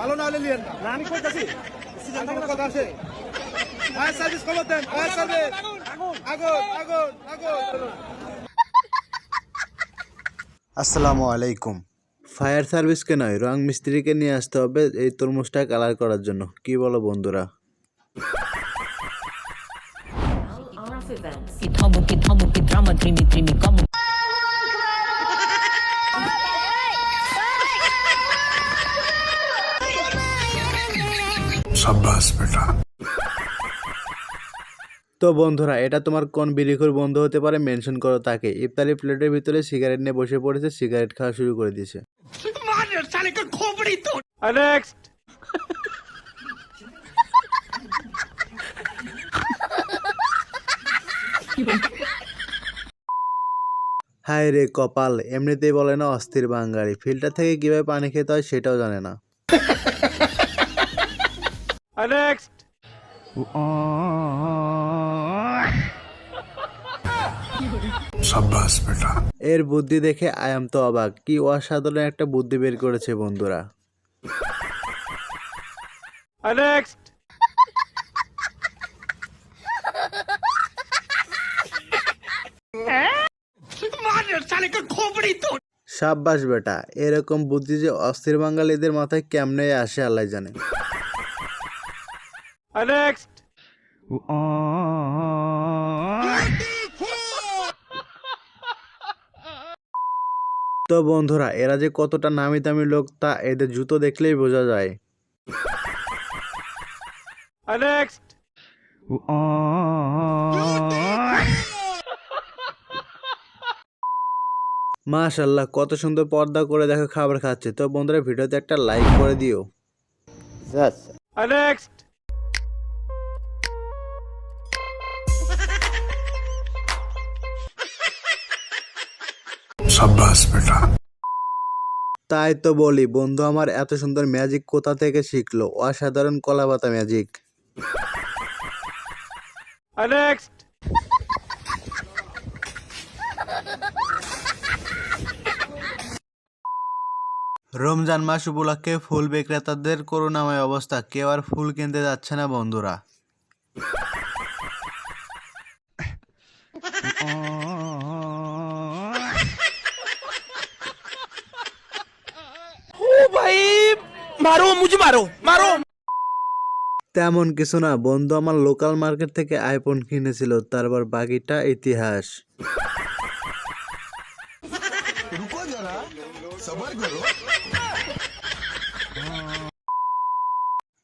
ভালো না হলে লিয়েন না। আমি কইতাছি সিজনের কথা আছে। ফায়ার সার্ভিস খবর দেন, ফায়ার সার্ভিস। আগুন আগুন আগুন। আসসালামু আলাইকুম। ফায়ার সার্ভিসকে নয়, রং মিস্ত্রিকে নিয়ে আসতে হবে এই তরমুজটা কালার করার জন্য। কি বলো বন্ধুরা? शाबाश बेटा। তো বন্ধুরা, এটা তোমার কোন বিড়িখোর বন্ধু হতে পারে? মেনশন করো তাকে। ইফতারি প্লেটের ভিতরে সিগারেট নিয়ে বসে পড়েছে, সিগারেট খাওয়া শুরু করে দিয়েছে। হায় রে কপাল, এমনিতেই বলে না অস্থির বাঙালি, ফিল্টার থেকে কিভাবে পানি খেতে হয় সেটাও জানে না। शाबाश बेटा। এর বুদ্ধি দেখে আয়াম তো অবাক, কি অসাধারণ একটা বুদ্ধি বের করেছে বন্ধুরা। সাব্বাস বেটা, এরকম বুদ্ধি যে অস্থির বাঙালিদের মাথায় কেমনে আসে আল্লাহ জানে। তো বন্ধুরা, এরা যে কতটা নামি দামি লোক তা এদের জুতো দেখলেই বোঝা যায়। মাশাআল্লাহ, কত সুন্দর পর্দা করে দেখো খাবার খাচ্ছে। তো বন্ধুরা, ভিডিওতে একটা লাইক করে দিও। शाबाश बेटा। তাই তো বলি বন্ধু আমার এত সুন্দর ম্যাজিক কোথা থেকে শিখলো? অসাধারণ কলাপাতা ম্যাজিক। রমজান মাস উপলক্ষে ফুল বিক্রেতাদের করুণাময় অবস্থা, কেউ আর ফুল কিনতে যাচ্ছে না বন্ধুরা। मारो मुझे मारो मारो। তেমন কিছু না বন্ধু, আমার লোকাল মার্কেট থেকে আইফোন কিনেছিল, তারপর বাকিটা ইতিহাস।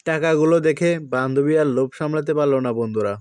টাকাগুলো দেখে বান্ধবী আর লোভ সামলাতে পারলো না বন্ধুরা।